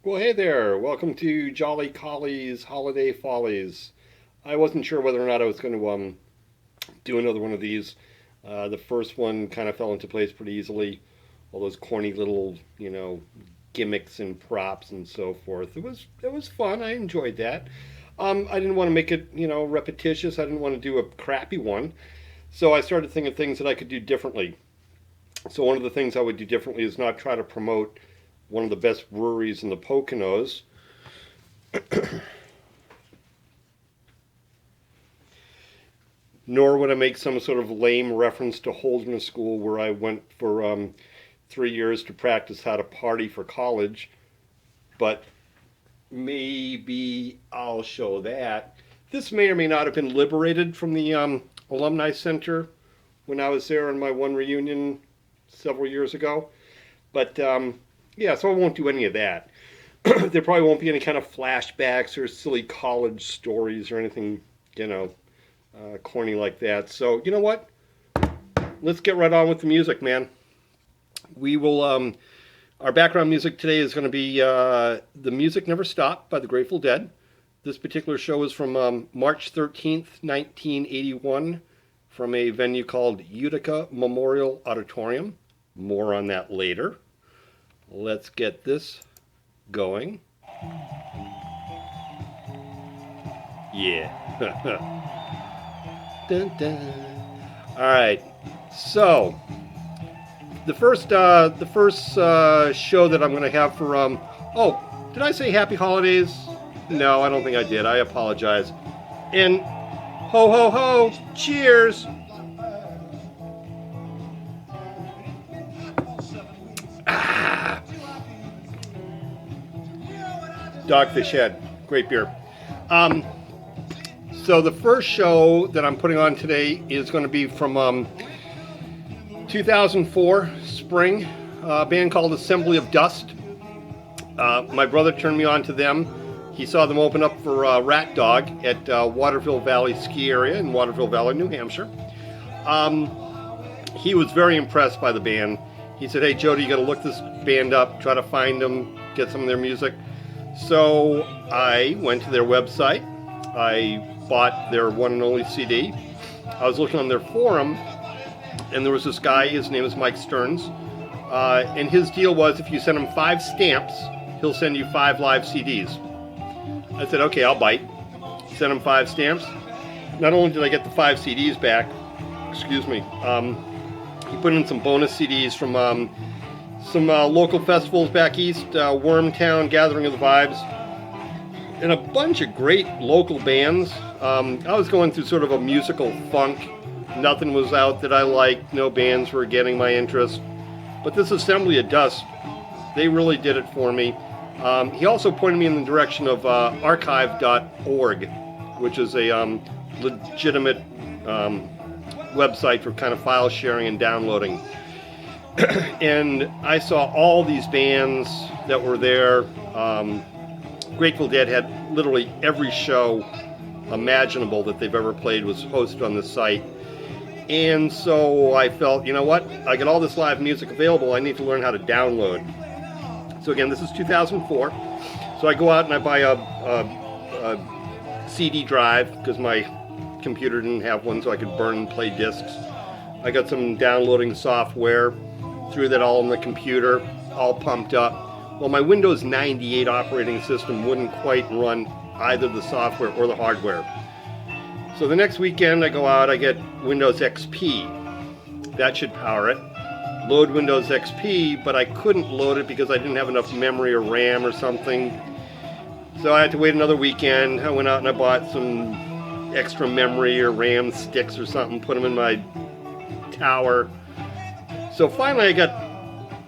Well, hey there. Welcome to Jolly Collie's Holiday Follies. I wasn't sure whether or not I was going to do another one of these. The first one kind of fell into place pretty easily. All those corny little, gimmicks and props and so forth. It was fun. I enjoyed that. I didn't want to make it, repetitious. I didn't want to do a crappy one. So I started thinking of things that I could do differently. So one of the things I would do differently is not try to promote one of the best breweries in the Poconos. Nor would I make some sort of lame reference to Holderness School where I went for 3 years to practice how to party for college. But maybe I'll show that. This may or may not have been liberated from the Alumni Center when I was there on my one reunion several years ago. But yeah, so I won't do any of that. There probably won't be any kind of flashbacks or silly college stories or anything, corny like that. So, you know what? Let's get right on with the music, man. We will, our background music today is going to be The Music Never Stopped by the Grateful Dead. This particular show is from March 13th, 1981, from a venue called Utica Memorial Auditorium. More on that later. Let's get this going. Yeah. Dun, dun. All right. So the first show that I'm going to have for oh, did I say Happy Holidays? No, I don't think I did. I apologize. And ho ho ho, cheers. Dogfish Head, great beer. So the first show that I'm putting on today is going to be from 2004 spring, a band called Assembly of Dust. My brother turned me on to them. He saw them open up for Rat Dog at Waterville Valley Ski Area in Waterville Valley, New Hampshire. He was very impressed by the band. He said, "Hey Jody, you got to look this band up, try to find them, get some of their music." So I went to their website. I bought their one and only CD. I was looking on their forum, and there was this guy. His name is Mike Stearns, and his deal was if you send him 5 stamps, he'll send you 5 live CDs. I said, okay, I'll bite. Sent him 5 stamps. Not only did I get the 5 CDs back, excuse me, he put in some bonus CDs from some local festivals back east, Wormtown, Gathering of the Vibes, and a bunch of great local bands. I was going through sort of a musical funk. Nothing was out that I liked. No bands were getting my interest. But this Assembly of Dust, they really did it for me. He also pointed me in the direction of archive.org, which is a legitimate website for kind of file sharing and downloading. And I saw all these bands that were there. Grateful Dead had literally every show imaginable that they've ever played was hosted on the site. And so I felt, you know what? I got all this live music available. I need to learn how to download. So again, this is 2004. So I go out and I buy a CD drive because my computer didn't have one, so I could burn and play discs. I got some downloading software, threw that all on the computer, all pumped up. Well, my Windows 98 operating system wouldn't quite run either the software or the hardware. So the next weekend I go out, I get Windows XP. That should power it. Load Windows XP, but I couldn't load it because I didn't have enough memory or RAM or something. So I had to wait another weekend. I went out and I bought some extra memory or RAM sticks or something, put them in my tower. So finally I got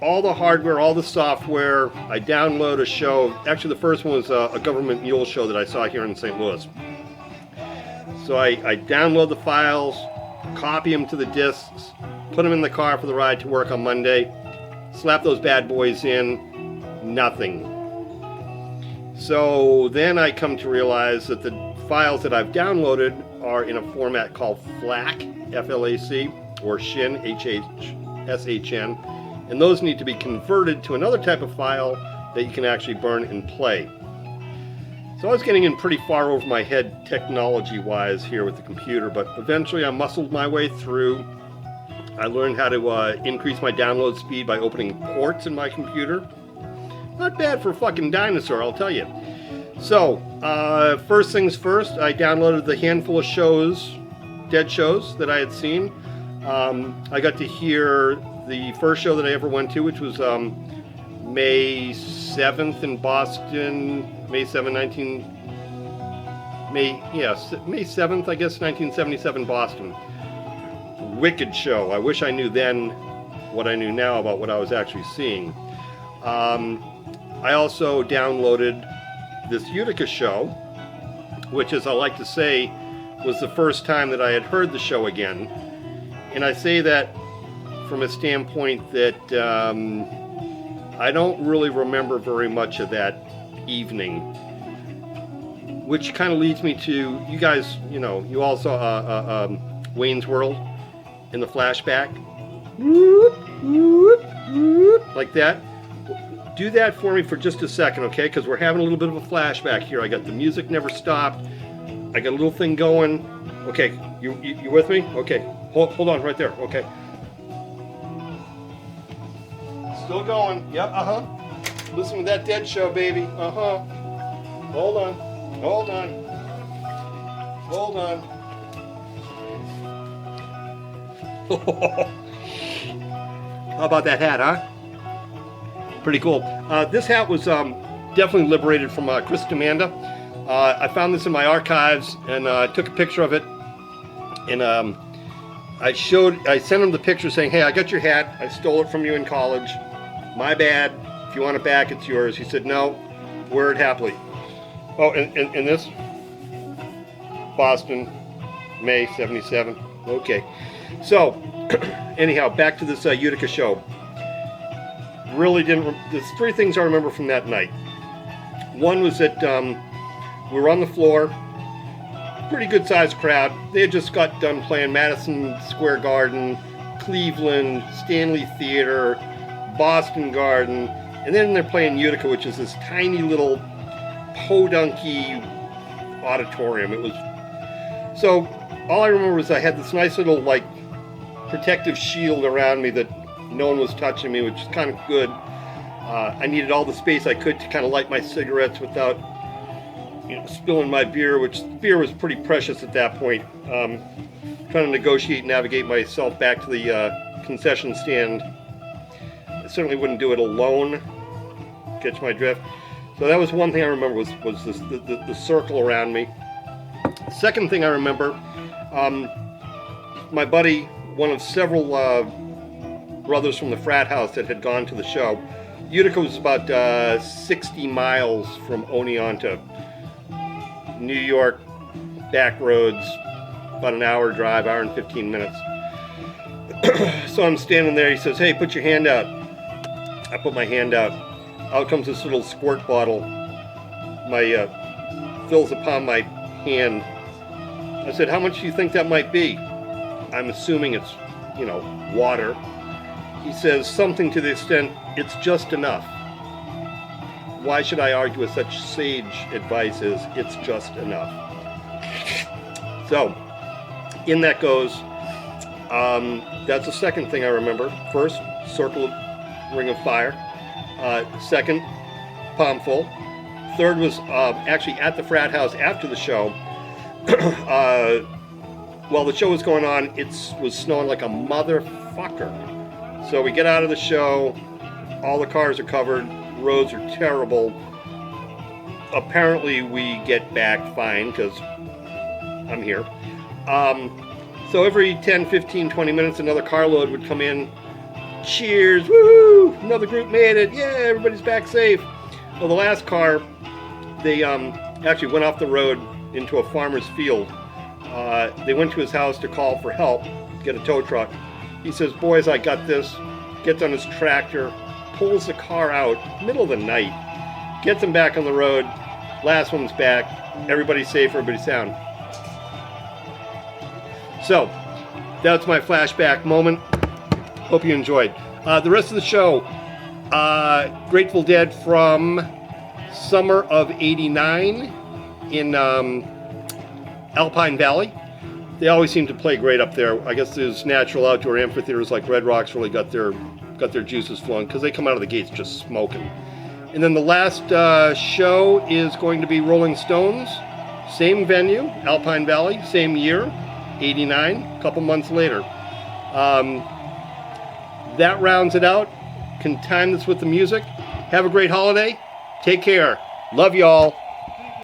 all the hardware, all the software. I download a show. Actually, the first one was a Government Mule show that I saw here in St. Louis. So I download the files, copy them to the discs, put them in the car for the ride to work on Monday, slap those bad boys in, nothing. So then I come to realize that the files that I've downloaded are in a format called FLAC, F-L-A-C, or SHIN, H-S-H-N, and those need to be converted to another type of file that you can actually burn and play. So I was getting in pretty far over my head technology-wise here with the computer, but eventually I muscled my way through. I learned how to increase my download speed by opening ports in my computer. Not bad for a fucking dinosaur, I'll tell you. So, first things first, I downloaded the handful of shows, dead shows, that I had seen. I got to hear the first show that I ever went to, which was May 7th in Boston, May 7th, May 7th, I guess, 1977, Boston. Wicked show. I wish I knew then what I knew now about what I was actually seeing. I also downloaded this Utica show, which, as I like to say, was the first time that I had heard the show again. And I say that from a standpoint that I don't really remember very much of that evening, which kind of leads me to, you guys, you all saw Wayne's World in the flashback, like that. Do that for me for just a second, okay? Because we're having a little bit of a flashback here. I got the music never stopped. I got a little thing going. Okay, you with me? Okay, hold on right there. Okay. Still going. Yep, Listen to that dead show, baby. Hold on. How about that hat, huh? Pretty cool. This hat was definitely liberated from Chris Demanda. I found this in my archives and took a picture of it. And I sent him the picture saying, hey, I got your hat. I stole it from you in college. My bad. If you want it back, it's yours. He said, no, wear it happily. Oh, and this? Boston, May 77. Okay. So, anyhow, back to this Utica show. Really there's three things I remember from that night. One was that we were on the floor, pretty good sized crowd. They had just got done playing Madison Square Garden, Cleveland, Stanley Theater, Boston Garden, and then they're playing Utica, which is this tiny little podunky auditorium. It was, so all I remember was I had this nice little protective shield around me that no one was touching me, which is kind of good. I needed all the space I could to kind of light my cigarettes without spilling my beer, which beer was pretty precious at that point. Trying to negotiate and navigate myself back to the concession stand. I certainly wouldn't do it alone. Catch my drift. So that was one thing I remember was the circle around me. Second thing I remember, my buddy, one of several brothers from the frat house that had gone to the show. Utica was about 60 miles from Oneonta, New York, back roads, about an hour drive, hour and 15 minutes. So I'm standing there, he says, hey, put your hand out. I put my hand out. Out comes this little squirt bottle. Fills upon my hand. I said, how much do you think that might be? I'm assuming it's, water. He says something to the extent, it's just enough. Why should I argue with such sage advice as it's just enough? So, in that goes, that's the second thing I remember. First, circle of ring of fire. Second, palmful. Third was actually at the frat house after the show. While the show was going on, it was snowing like a motherfucker. So we get out of the show, all the cars are covered, roads are terrible. Apparently we get back fine because I'm here. So every 10, 15, 20 minutes another carload would come in. Cheers, woohoo, another group made it, yeah, everybody's back safe. Well, the last car, they actually went off the road into a farmer's field. They went to his house to call for help, get a tow truck. He says, boys, I got this. Gets on his tractor, pulls the car out, middle of the night, gets him back on the road. Last one's back. Everybody's safe, everybody's sound. So, that's my flashback moment. Hope you enjoyed. The rest of the show, Grateful Dead from summer of '89 in Alpine Valley. They always seem to play great up there. I guess those natural outdoor amphitheaters like Red Rocks really got their juices flowing, because they come out of the gates just smoking. And then the last show is going to be Rolling Stones. Same venue, Alpine Valley, same year, '89, a couple months later. That rounds it out. Can time this with the music. Have a great holiday. Take care. Love y'all.